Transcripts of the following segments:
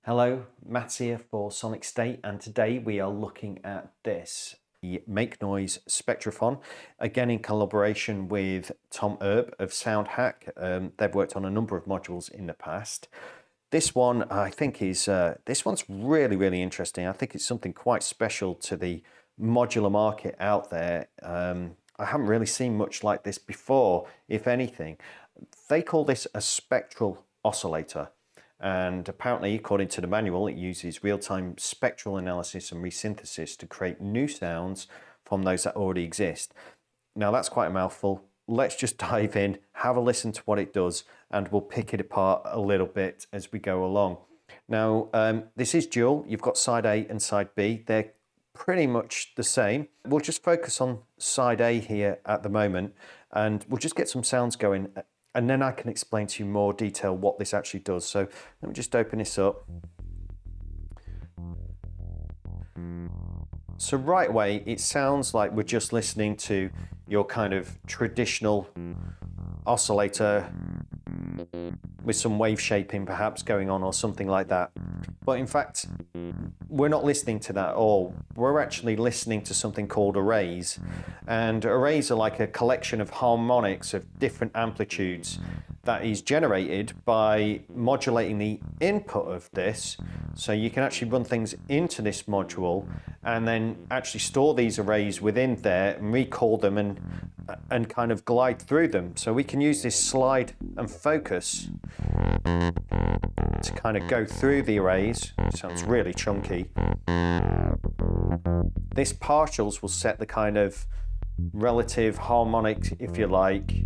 Hello, Matt's here for Sonicstate, and today we are looking at this, the Make Noise Spectraphon, again in collaboration with Tom Erbe of Soundhack. They've worked on a number of modules in the past. This one, I think, is this one's really interesting. I think it's something quite special to the modular market out there. I haven't really seen much like this before, if anything. They call this a spectral oscillator. And apparently, according to the manual, it uses real-time spectral analysis and resynthesis to create new sounds from those that already exist. Now, that's quite a mouthful. Let's just dive in, have a listen to what it does, and we'll pick it apart a little bit as we go along. Now, this is dual. You've got side A and side B. They're pretty much the same. We'll just focus on side A here at the moment, and we'll just get some sounds going. And then I can explain to you more detail what this actually does. So let me just open this up. So right away, it sounds like we're just listening to your kind of traditional oscillator with some wave shaping perhaps going on or something like that. But in fact, we're not listening to that at all. We're actually listening to something called arrays. And arrays are like a collection of harmonics of different amplitudes that is generated by modulating the input of this. So you can actually run things into this module and then actually store these arrays within there and recall them and kind of glide through them. So we can use this slide and focus to kind of go through the arrays. It sounds really chunky. This partials will set the kind of relative harmonic, if you like.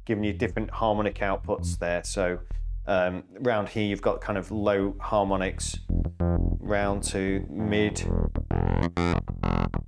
Giving you different harmonic outputs there. So round here you've got kind of low harmonics round to mid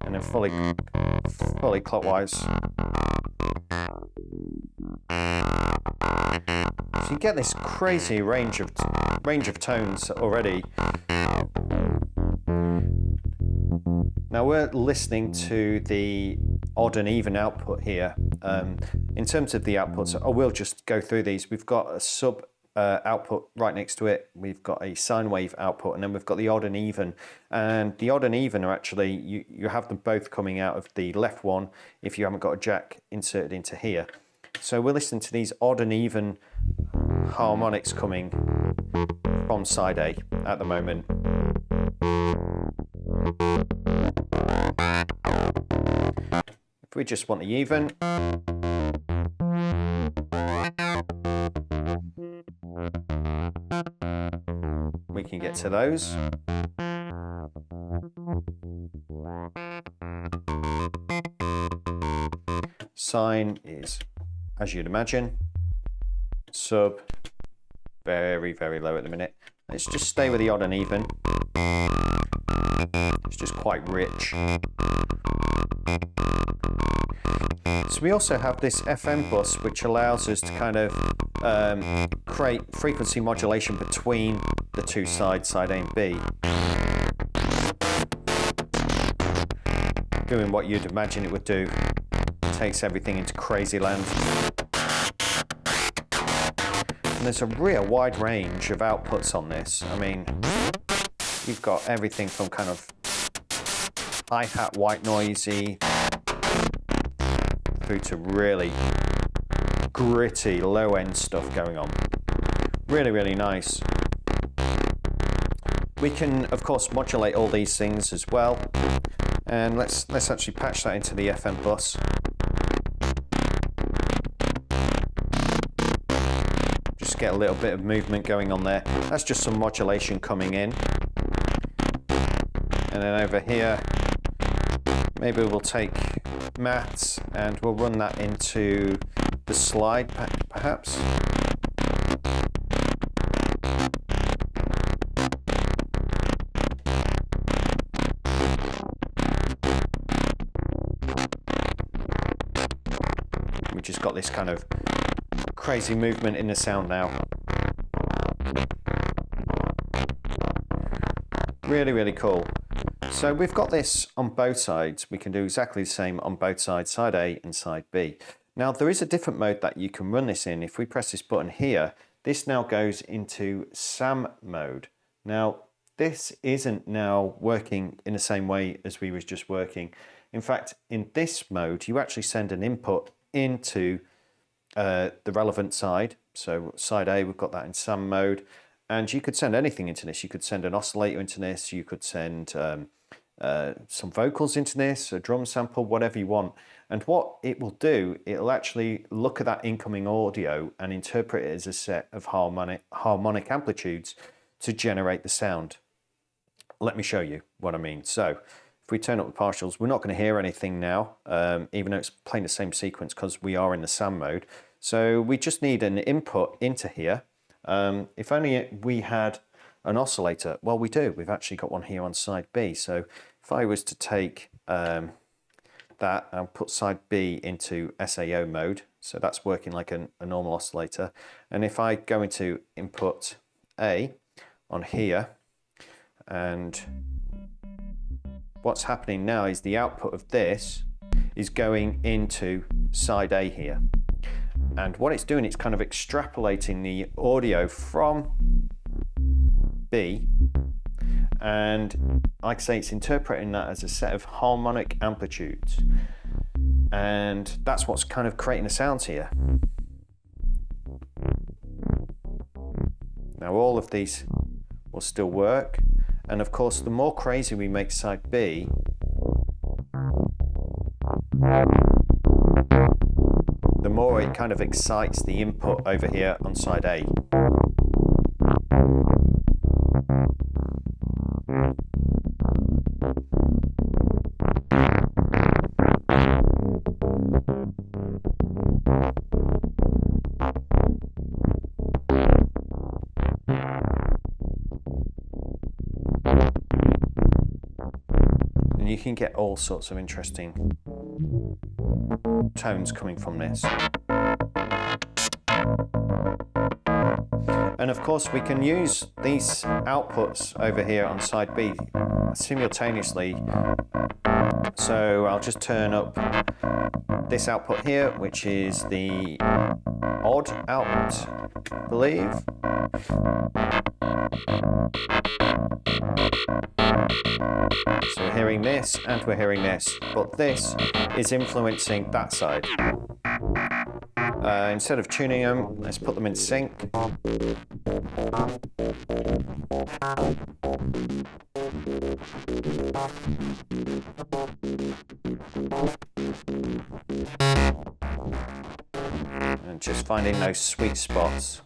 and then fully clockwise. So you get this crazy range of tones already. Now we're listening to the odd and even output here. In terms of the outputs, I will just go through these. We've got a sub output right next to it. We've got a sine wave output, and then we've got the odd and even. And the odd and even are actually, you have them both coming out of the left one if you haven't got a jack inserted into here. So we're listening to these odd and even harmonics coming from side A at the moment. If we just want the even, we can get to those. Sine is, as you'd imagine, sub, very low at the minute. Let's just stay with the odd and even. It's just quite rich. So we also have this FM bus, which allows us to kind of create frequency modulation between the two sides, side A and B. Doing what you'd imagine it would do. It takes everything into crazy land. And there's a real wide range of outputs on this. I mean, you've got everything from kind of hi-hat white noisy through to really gritty low-end stuff going on. Really nice. We can, of course, modulate all these things as well. And let's actually patch that into the FM bus. Just get a little bit of movement going on there. That's just some modulation coming in. And then over here, maybe we'll take MATTHS and we'll run that into the slide, perhaps. We just got this kind of crazy movement in the sound now. Really cool. So we've got this on both sides. We can do exactly the same on both sides, side A and side B. Now there is a different mode that you can run this in. If we press this button here, this now goes into SAM mode. Now this isn't now working in the same way as we was just working. In fact, in this mode, you actually send an input into the relevant side. So side A, we've got that in SAM mode, and you could send anything into this. You could send an oscillator into this, you could send some vocals into this, a drum sample, whatever you want. And what it will do, it'll actually look at that incoming audio and interpret it as a set of harmonic amplitudes to generate the sound. Let me show you what I mean. So if we turn up the partials, we're not going to hear anything now, even though it's playing the same sequence because we are in the SAM mode. So we just need an input into here. If only we had an oscillator. Well, we do. We've actually got one here on side B. So if I was to take that and put side B into SAO mode, so that's working like a normal oscillator. And if I go into input A on here, and what's happening now is the output of this is going into side A here. And what it's doing, it's kind of extrapolating the audio from B, and like I say, it's interpreting that as a set of harmonic amplitudes, and that's what's kind of creating the sounds here. Now all of these will still work, and of course the more crazy we make side B, the more it kind of excites the input over here on side A. And you can get all sorts of interesting tones coming from this. And of course we can use these outputs over here on side B simultaneously. So I'll just turn up this output here, which is the odd out, I believe. So we're hearing this and we're hearing this, but this is influencing that side. Instead of tuning them, let's put them in sync. And just finding those sweet spots.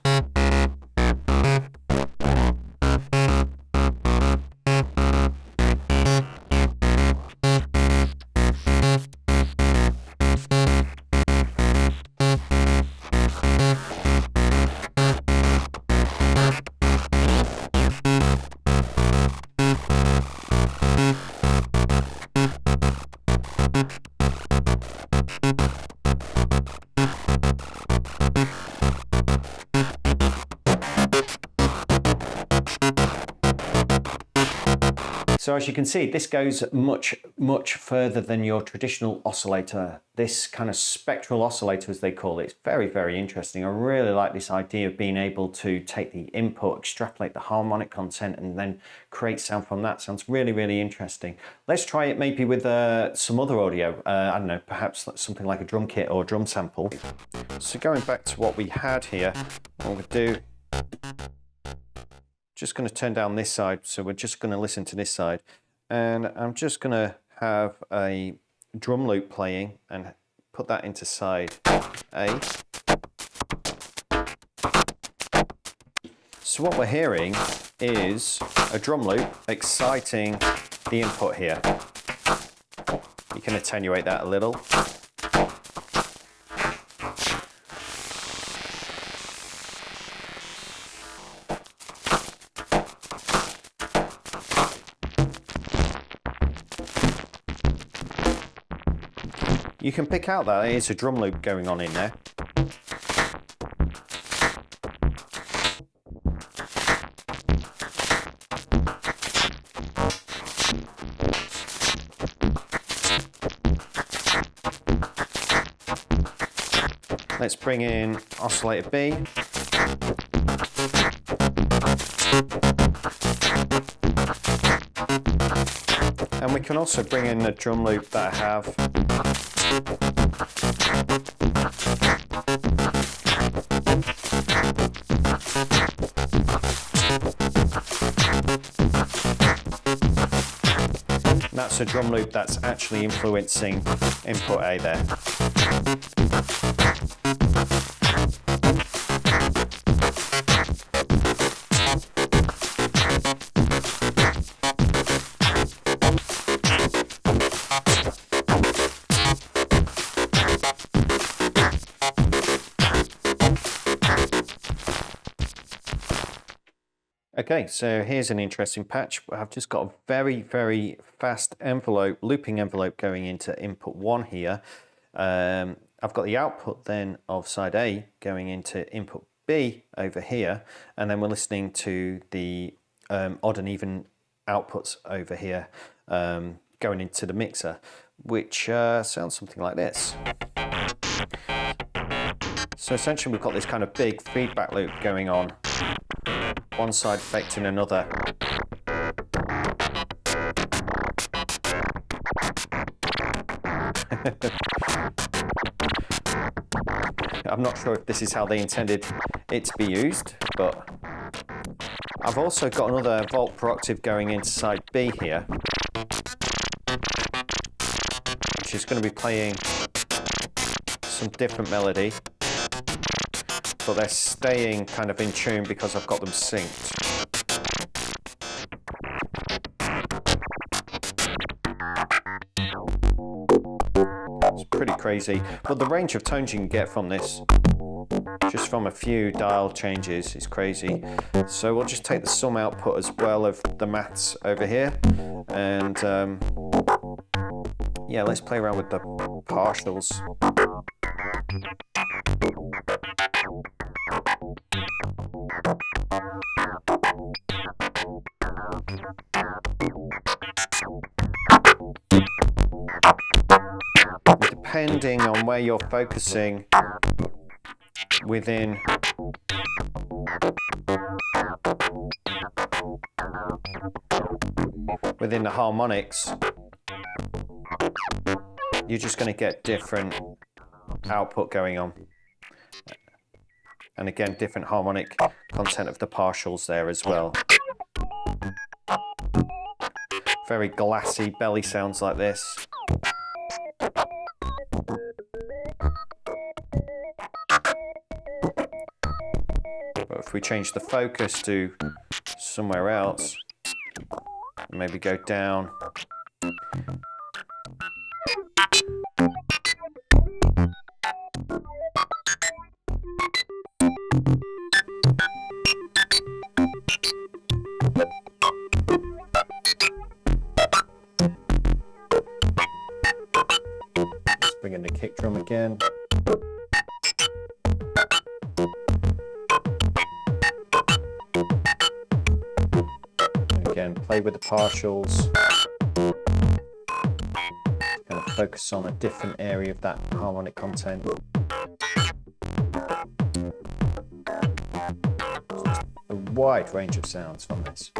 So as you can see, this goes much, much further than your traditional oscillator. This kind of spectral oscillator, as they call it, it's very, very interesting. I really like this idea of being able to take the input, extrapolate the harmonic content, and then create sound from that. Sounds really, really interesting. Let's try it maybe with some other audio. I don't know, perhaps something like a drum kit or a drum sample. So going back to what we had here, what we'll do, just going to turn down this side, so we're just going to listen to this side, and I'm just going to have a drum loop playing and put that into side A. So what we're hearing is a drum loop exciting the input here. You can attenuate that a little. You can pick out that it's a drum loop going on in there. Let's bring in oscillator B. And we can also bring in the drum loop that I have. And that's a drum loop that's actually influencing input A there. Okay, so here's an interesting patch. I've just got a very, very fast envelope, looping envelope going into input 1 here. I've got the output then of side A going into input B over here, and then we're listening to the odd and even outputs over here going into the mixer, which sounds something like this. So essentially we've got this kind of big feedback loop going on, one side affecting another. I'm not sure if this is how they intended it to be used, but I've also got another volt per octave going into side B here, which is going to be playing some different melody, but they're staying kind of in tune because I've got them synced. It's pretty crazy, but the range of tones you can get from this, just from a few dial changes, is crazy. So we'll just take the sum output as well of the MATTHS over here, and yeah, let's play around with the partials. Depending on where you're focusing within the harmonics, you're just going to get different output going on. And again, different harmonic content of the partials there as well. Very glassy belly sounds like this. But if we change the focus to somewhere else, maybe go down. Let's bring in the kick drum again. Again, play with the partials. Kind of focus on a different area of that harmonic content. A wide range of sounds from this.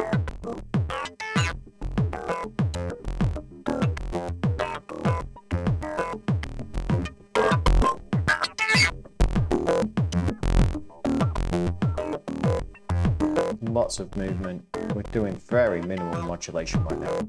Lots of movement. We're doing very minimal modulation right now.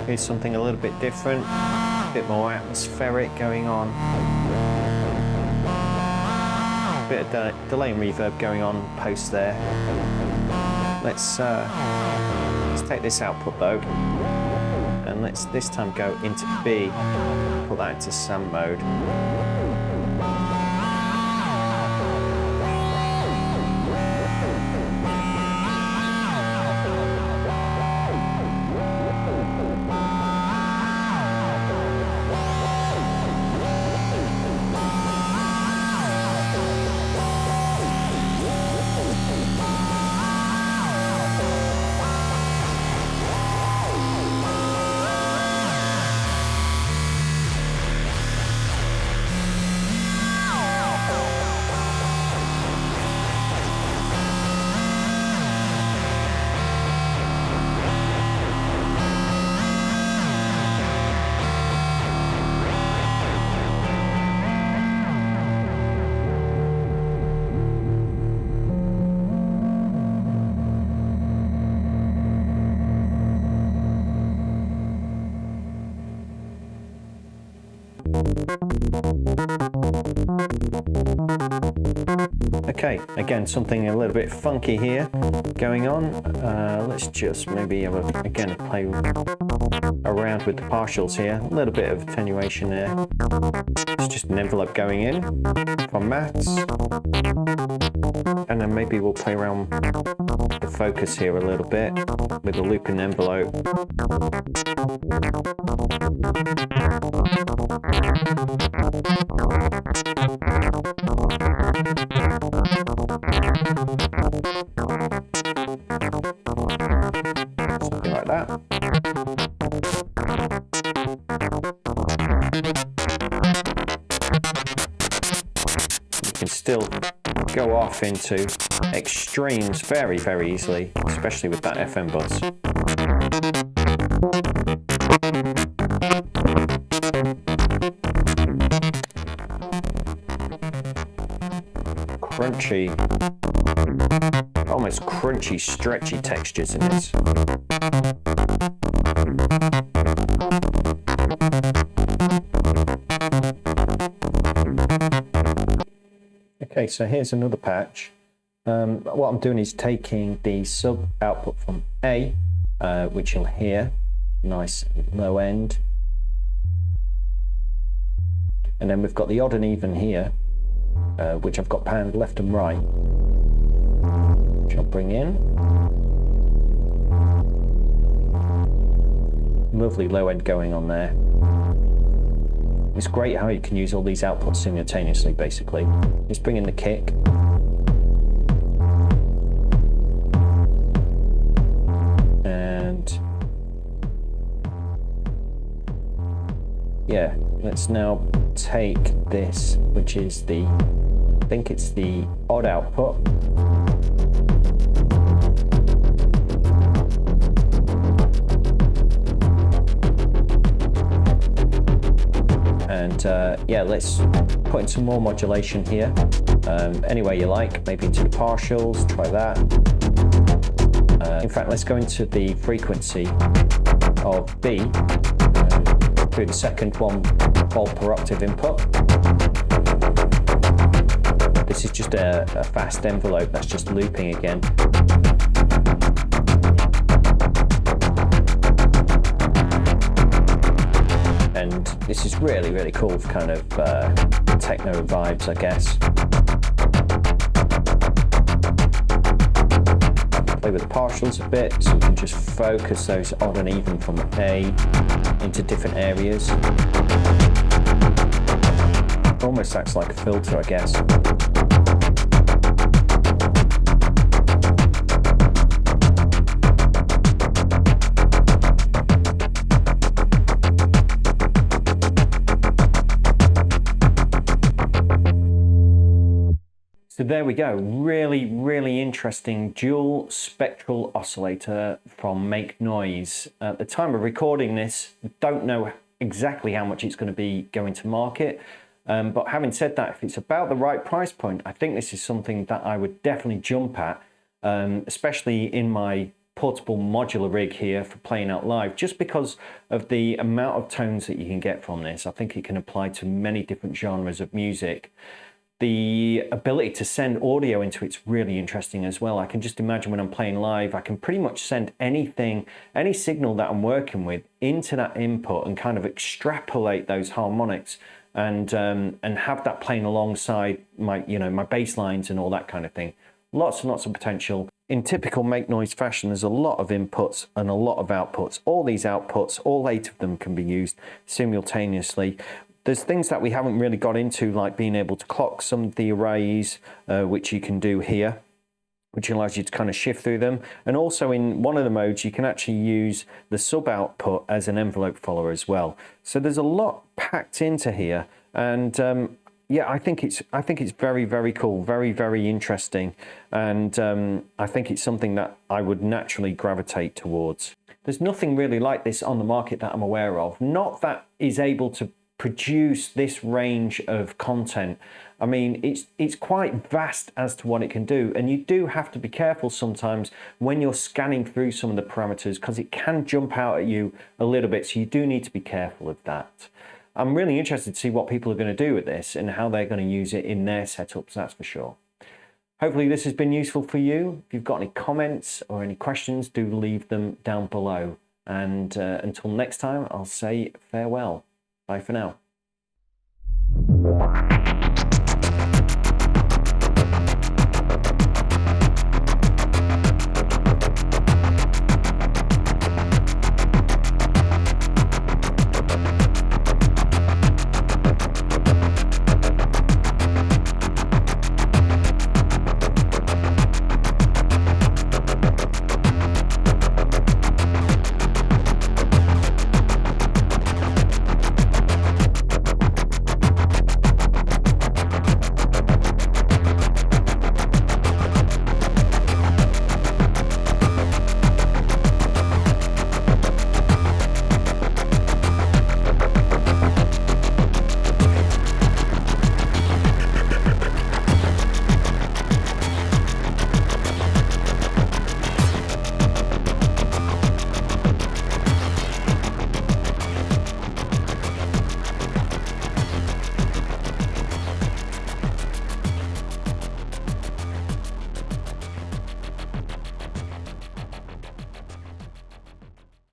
Here's something a little bit different, a bit more atmospheric going on. A bit of delay and reverb going on post there. Let's take this output though, and let's this time go into B, put that into SAM mode. Okay, again, something a little bit funky here going on. Let's just maybe have again play around with the partials here. A little bit of attenuation there. It's just an envelope going in from MATTHS. And then maybe we'll play around the focus here a little bit with the looping envelope. Something like that. You can still go off into extremes very, very easily, especially with that FM buzz. Crunchy, almost crunchy, stretchy textures in this. Okay, so here's another patch. What I'm doing is taking the sub output from A, which you'll hear, nice low end. And then we've got the odd and even here, which I've got panned left and right, which I'll bring in. Lovely low end going on there. It's great how you can use all these outputs simultaneously, basically. Just bring in the kick. And yeah, let's now take this, which is the, I think it's the odd output. And yeah, let's put in some more modulation here. Any way you like, maybe into the partials, try that. In fact, let's go into the frequency of B through the second 1 volt per octave input. This is just a fast envelope that's just looping again. And this is really, really cool for kind of techno vibes, I guess. Play with the partials a bit, so we can just focus those odd and even from A into different areas. Almost acts like a filter, I guess. So there we go, really, really interesting dual spectral oscillator from Make Noise. At the time of recording this, don't know exactly how much it's going to be going to market, but having said that, if it's about the right price point, I think this is something that I would definitely jump at, especially in my portable modular rig here for playing out live, just because of the amount of tones that you can get from this. I think it can apply to many different genres of music. The ability to send audio into it's really interesting as well. I can just imagine when I'm playing live, I can pretty much send anything, any signal that I'm working with into that input and kind of extrapolate those harmonics and have that playing alongside my, my bass lines and all that kind of thing. Lots and lots of potential. In typical Make Noise fashion, there's a lot of inputs and a lot of outputs. All these outputs, all 8 of them can be used simultaneously. There's things that we haven't really got into, like being able to clock some of the arrays, which you can do here, which allows you to kind of shift through them. And also in one of the modes, you can actually use the sub output as an envelope follower as well. So there's a lot packed into here. And yeah, I think it's very, very cool, very, very interesting. And I think it's something that I would naturally gravitate towards. There's nothing really like this on the market that I'm aware of. Not that is able to produce this range of content. I mean, it's quite vast as to what it can do, and you do have to be careful sometimes when you're scanning through some of the parameters, because it can jump out at you a little bit, so you do need to be careful of that. I'm really interested to see what people are going to do with this and how they're going to use it in their setups, that's for sure. Hopefully this has been useful for you. If you've got any comments or any questions, do leave them down below. And until next time, I'll say farewell. Bye for now.